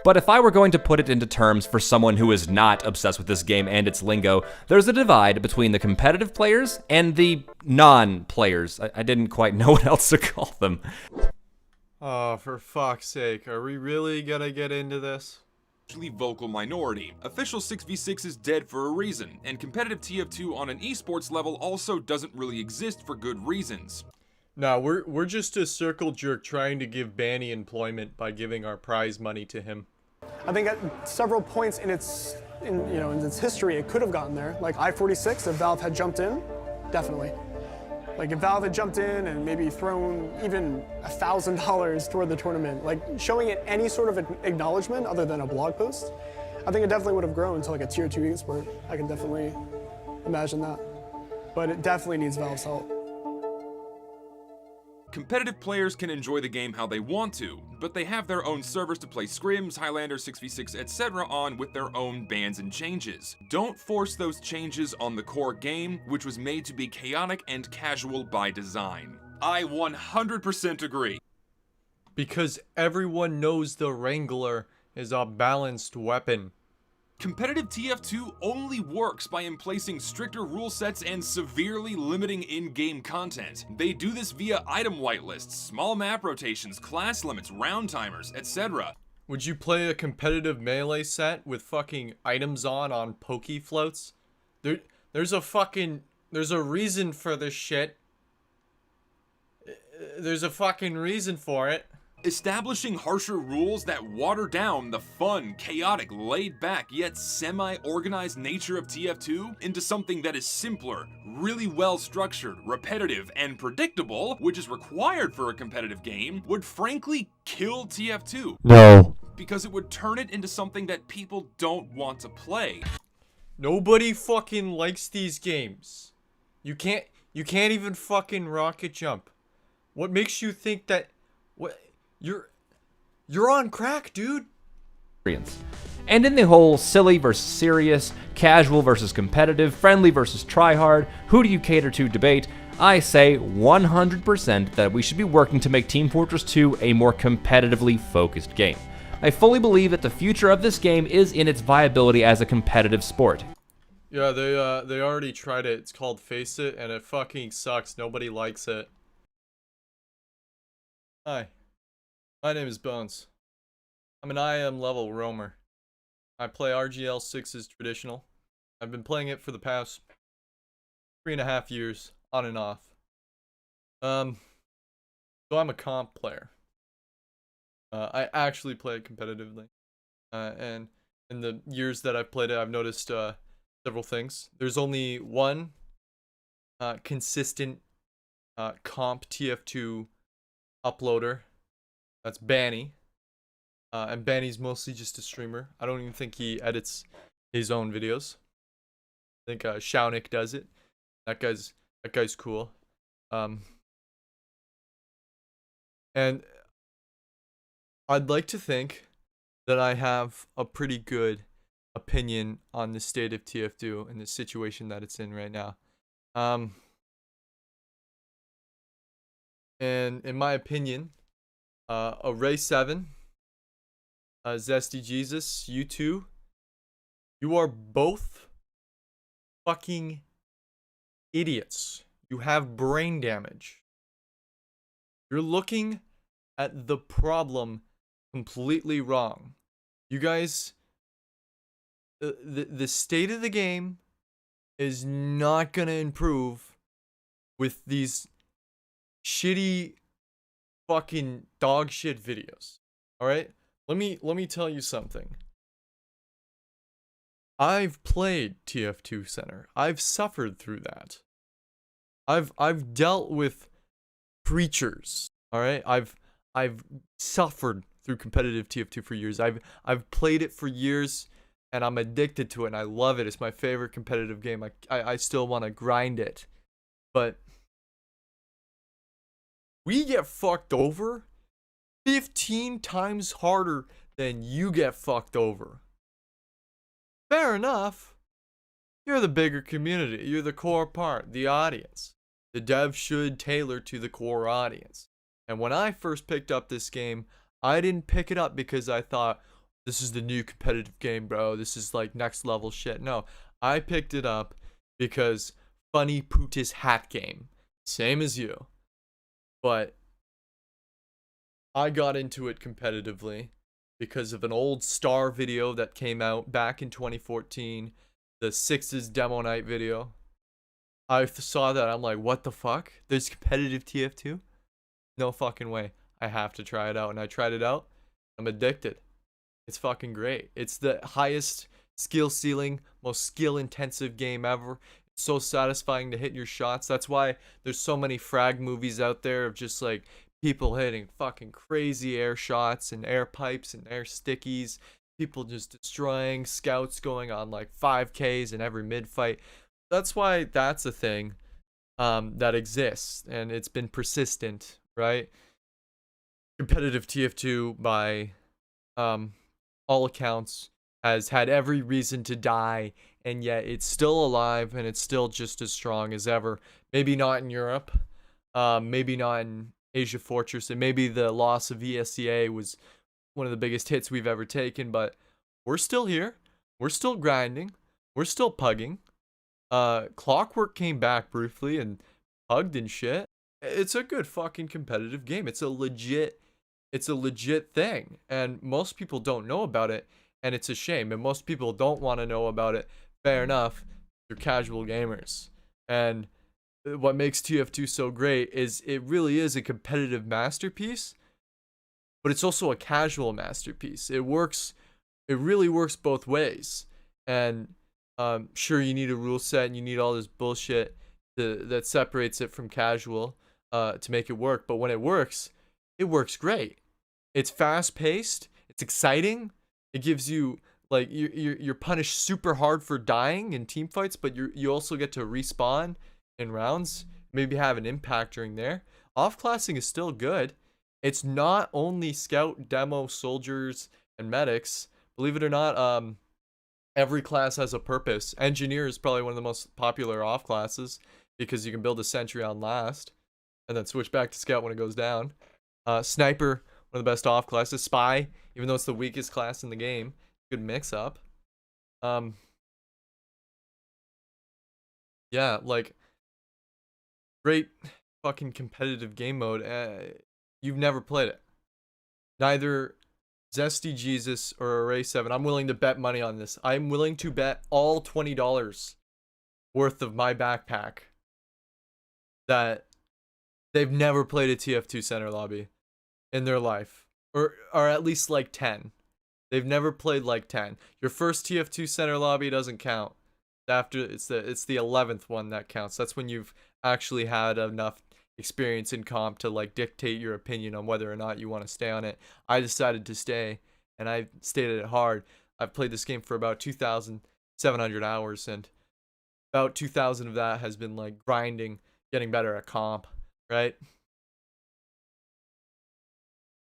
But if I were going to put it into terms for someone who is not obsessed with this game and its lingo, there's a divide between the competitive players and the non-players. I didn't quite know what else to call them. Oh, for fuck's sake, are we really gonna get into this? Vocal minority. Official 6v6 is dead for a reason, and competitive tf2 on an esports level also doesn't really exist for good reasons. No, we're just a circle jerk trying to give Banny employment by giving our prize money to him. I think at several points in its history, it could have gotten there. Like I-46, if Valve had jumped in, definitely. Like if Valve had jumped in and maybe thrown even $1,000 toward the tournament, like showing it any sort of acknowledgement other than a blog post, I think it definitely would have grown to like a tier 2 esport. I can definitely imagine that. But it definitely needs Valve's help. Competitive players can enjoy the game how they want to, but they have their own servers to play scrims, Highlander, 6v6, etc. on with their own bans and changes. Don't force those changes on the core game, which was made to be chaotic and casual by design. I 100% agree. Because everyone knows the Wrangler is a balanced weapon. Competitive TF2 only works by emplacing stricter rule sets and severely limiting in-game content. They do this via item whitelists, small map rotations, class limits, round timers, etc. Would you play a competitive melee set with fucking items on pokey floats? There's a reason for this shit. There's a fucking reason for it. Establishing harsher rules that water down the fun, chaotic, laid-back, yet semi-organized nature of TF2 into something that is simpler, really well-structured, repetitive, and predictable, which is required for a competitive game, would frankly kill TF2. No. Because it would turn it into something that people don't want to play. Nobody fucking likes these games. You can't even fucking rocket jump. What makes you think that... What... You're on crack, dude. And in the whole silly versus serious, casual versus competitive, friendly versus tryhard, who do you cater to debate, I say 100% that we should be working to make Team Fortress 2 a more competitively focused game. I fully believe that the future of this game is in its viability as a competitive sport. Yeah, they already tried it. It's called Face It, and it fucking sucks. Nobody likes it. Hi. My name is Bones. I'm an IM level roamer. I play RGL 6's traditional. I've been playing it for the past 3.5 years, on and off. So I'm a comp player. I actually play it competitively. And in the years that I've played it, I've noticed several things. There's only one consistent comp TF2 uploader. That's Banny. And Banny's mostly just a streamer. I don't even think he edits his own videos. I think Shaunik does it. That guy's cool. And I'd like to think that I have a pretty good opinion on the state of TF2 and the situation that it's in right now. And in my opinion, Array 7, Zesty Jesus, you two, you are both fucking idiots. You have brain damage. You're looking at the problem completely wrong. You guys, the state of the game is not gonna improve with these shitty fucking dog shit videos. All right? Let me tell you something. I've played TF2 Center. I've suffered through that. I've dealt with creatures. All right? I've suffered through competitive TF2 for years. I've played it for years and I'm addicted to it and I love it. It's my favorite competitive game. I still want to grind it. But we get fucked over 15 times harder than you get fucked over. Fair enough. You're the bigger community. You're the core part, the audience. The dev should tailor to the core audience. And when I first picked up this game, I didn't pick it up because I thought, this is the new competitive game, bro. This is like next level shit. No, I picked it up because Funny Pootis Hat Game. Same as you. But I got into it competitively because of an old Star video that came out back in 2014, the Sixes demo night video. I saw that, I'm like, what the fuck? There's competitive TF2? No fucking way. I have to try it out. And I tried it out. I'm addicted. It's fucking great. It's the highest skill ceiling, most skill intensive game ever. It's so satisfying to hit your shots. That's why there's so many frag movies out there of just like people hitting fucking crazy air shots and air pipes and air stickies. People just destroying scouts going on like 5Ks in every mid fight. That's why that's a thing that exists, and it's been persistent, right? Competitive TF2, by all accounts, has had every reason to die, and yet it's still alive, and it's still just as strong as ever. Maybe not in Europe, maybe not in Asia Fortress, and maybe the loss of ESEA was one of the biggest hits we've ever taken, but we're still here. We're still grinding. We're still pugging. Clockwork came back briefly and hugged and shit. It's a good fucking competitive game. It's a legit thing, and most people don't know about it, and it's a shame. And most people don't want to know about it. Fair enough. They're casual gamers. And what makes TF2 so great is it really is a competitive masterpiece, but it's also a casual masterpiece. It really works both ways. And sure, you need a rule set and you need all this bullshit that separates it from casual to make it work. But when it works great. It's fast paced. It's exciting. It gives you like you're punished super hard for dying in team fights, but you also get to respawn in rounds. Maybe have an impact during there. Off-classing is still good. It's not only scout, demo, soldiers, and medics. Believe it or not, every class has a purpose. Engineer is probably one of the most popular off classes because you can build a sentry on last and then switch back to scout when it goes down. Sniper, one of the best off classes. Spy, even though it's the weakest class in the game, good mix up. Yeah, like great fucking competitive game mode. You've never played it. Neither Zesty Jesus or Array 7. I'm willing to bet money on this. I'm willing to bet all $20 worth of my backpack that they've never played a TF2 center lobby in their life. Or at least like 10. They've never played like 10. Your first TF2 center lobby doesn't count. After it's the 11th one that counts. That's when you've actually had enough experience in comp to like dictate your opinion on whether or not you want to stay on it. I decided to stay, and I stayed at it hard. I've played this game for about 2,700 hours, and about 2,000 of that has been like grinding, getting better at comp, right?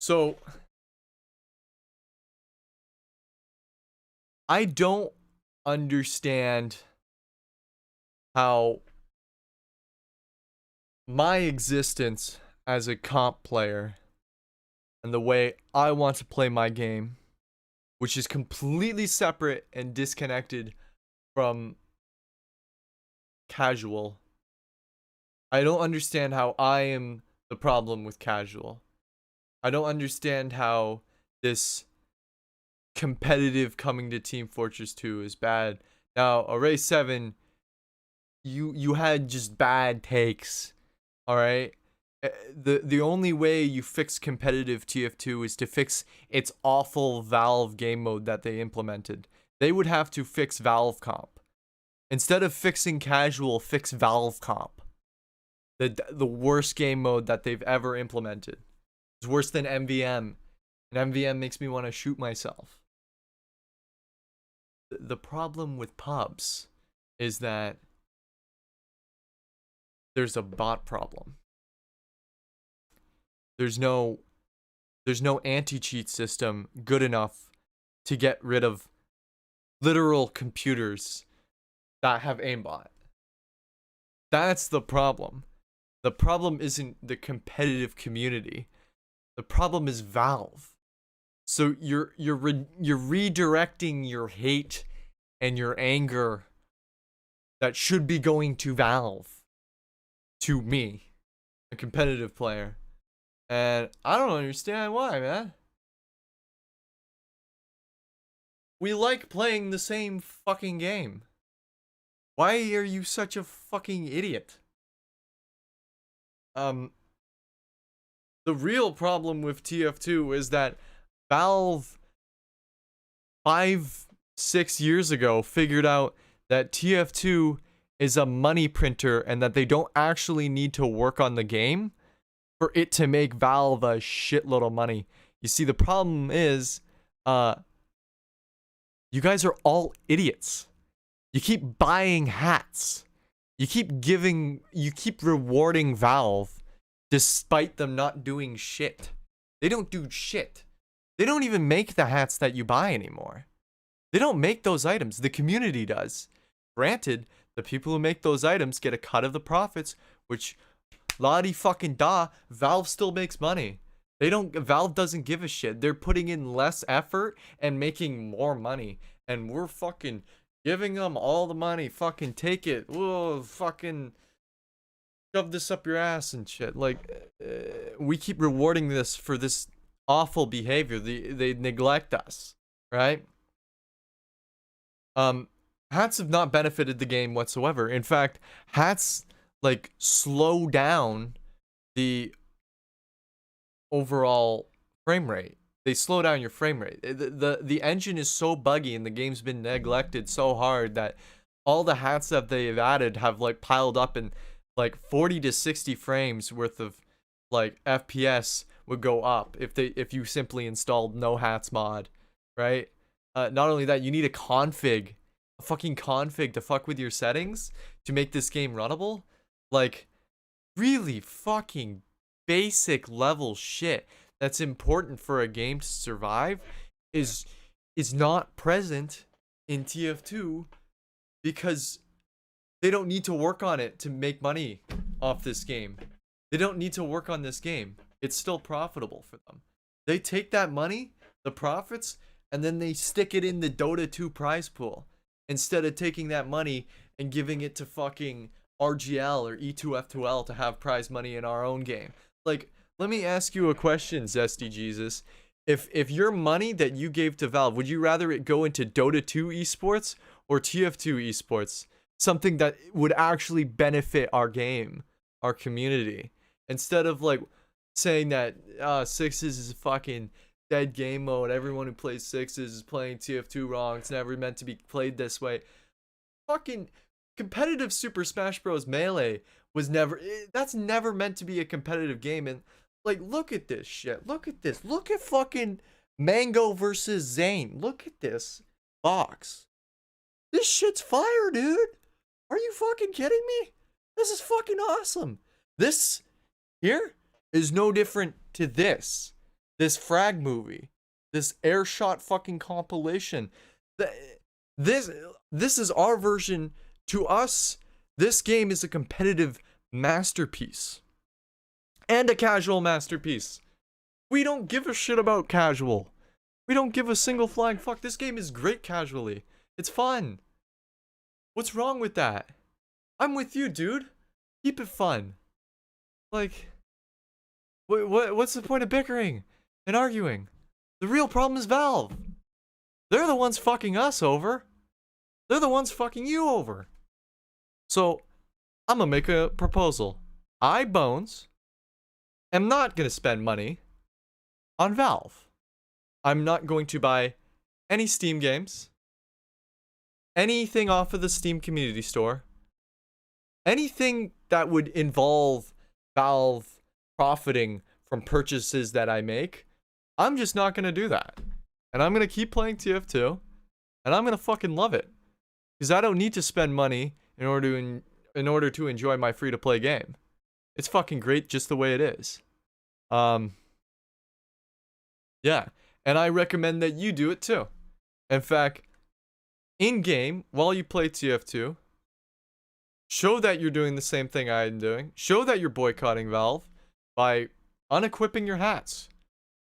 So I don't understand how my existence as a comp player and the way I want to play my game, which is completely separate and disconnected from casual. I don't understand how I am the problem with casual. I don't understand how this competitive coming to Team Fortress 2 is bad. Now, Array 7, you had just bad takes. All right. The only way you fix competitive TF2 is to fix its awful Valve game mode that they implemented. They would have to fix Valve comp. Instead of fixing casual, fix Valve comp. The worst game mode that they've ever implemented. It's worse than MVM. And MVM makes me want to shoot myself. The problem with pubs is that there's a bot problem. There's no anti-cheat system good enough to get rid of literal computers that have aimbot. That's the problem. The problem isn't the competitive community. The problem is Valve. So you're redirecting your hate and your anger that should be going to Valve to me, a competitive player. And I don't understand why, man. We like playing the same fucking game. Why are you such a fucking idiot? The real problem with TF2 is that Valve 5-6 years ago figured out that TF2 is a money printer and that they don't actually need to work on the game for it to make Valve a shitload of money. You see, the problem is, you guys are all idiots. You keep buying hats. You keep rewarding Valve despite them not doing shit. They don't do shit. They don't even make the hats that you buy anymore. They don't make those items. The community does. Granted, the people who make those items get a cut of the profits, which la-di-fucking-da, Valve still makes money. Valve doesn't give a shit. They're putting in less effort and making more money. And we're fucking giving them all the money. Fucking take it. Whoa, fucking shove this up your ass and shit. Like, we keep rewarding this for this awful behavior. They neglect us, right? Hats have not benefited the game whatsoever. In fact, hats like slow down the overall frame rate. They slow down your frame rate. The engine is so buggy and the game's been neglected so hard that all the hats that they've added have like piled up, and like 40 to 60 frames worth of like FPS would go up if you simply installed no hats mod, right? Not only that, you need a fucking config to fuck with your settings to make this game runnable. Like, really fucking basic level shit that's important for a game to survive is not present in TF2 because they don't need to work on it to make money off this game. They don't need to work on this game. It's still profitable for them. They take that money, the profits, and then they stick it in the Dota 2 prize pool instead of taking that money and giving it to fucking RGL or E2F2L to have prize money in our own game. Like, let me ask you a question, Zesty Jesus. If your money that you gave to Valve, would you rather it go into Dota 2 esports or TF2 esports? Something that would actually benefit our game, our community. Instead of like saying that Sixes is a fucking dead game mode. Everyone who plays Sixes is playing TF2 wrong. It's never meant to be played this way. Fucking competitive Super Smash Bros. Melee that's never meant to be a competitive game. And like, look at this shit. Look at this. Look at fucking Mango versus Zane. Look at this box. This shit's fire, dude. Are you fucking kidding me? This is fucking awesome. This here is no different to this frag movie, this Airshot fucking compilation. This is our version. To us, this game is a competitive masterpiece and a casual masterpiece. We don't give a shit about casual. We don't give a single flying fuck. This game is great casually. It's fun. What's wrong with that? I'm with you, dude. Keep it fun. Like, what's the point of bickering and arguing? The real problem is Valve. They're the ones fucking us over. They're the ones fucking you over. So, I'm gonna make a proposal. I, Bones, am not gonna spend money on Valve. I'm not going to buy any Steam games, anything off of the Steam community store, anything that would involve Valve profiting from purchases that I make. I'm just not gonna do that. And I'm gonna keep playing TF2, and I'm gonna fucking love it. Because I don't need to spend money in order to enjoy my free-to-play game. It's fucking great just the way it is. Yeah, and I recommend that you do it too. In fact, in-game, while you play TF2, show that you're doing the same thing I'm doing. Show that you're boycotting Valve by unequipping your hats.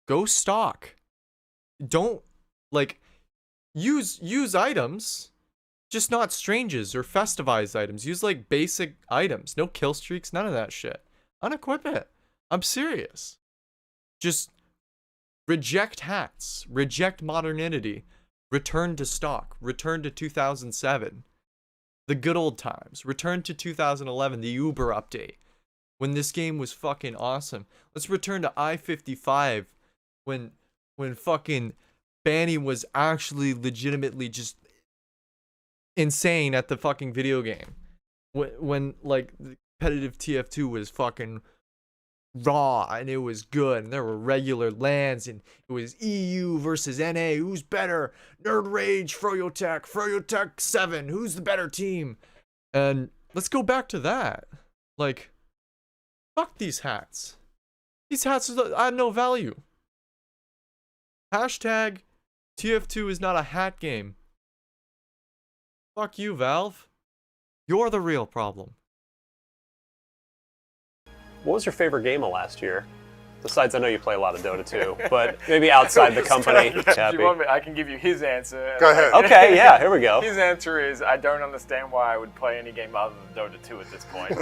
Go stock. don't like use items, just not stranges or festivized items. Use like basic items. No kill streaks, none of that shit. Unequip it. I'm serious. Just reject hats. Reject modernity. Return to stock. Return to 2007. The good old times. Return to 2011, the Uber update, when this game was fucking awesome. Let's return to I-55 when fucking Banny was actually legitimately just insane at the fucking video game. When like the competitive TF2 was fucking raw and it was good and there were regular lands and it was EU versus NA, who's better? Nerd Rage, Froyotech 7, who's the better team? And let's go back to that. Like, fuck these hats. These hats add no value. Hashtag TF2 is not a hat game. Fuck you, Valve. You're the real problem. What was your favorite game of last year? Besides, I know you play a lot of Dota 2, but maybe outside the company. Do you want me? I can give you his answer. Go ahead. Okay, yeah, here we go. His answer is, I don't understand why I would play any game other than Dota 2 at this point.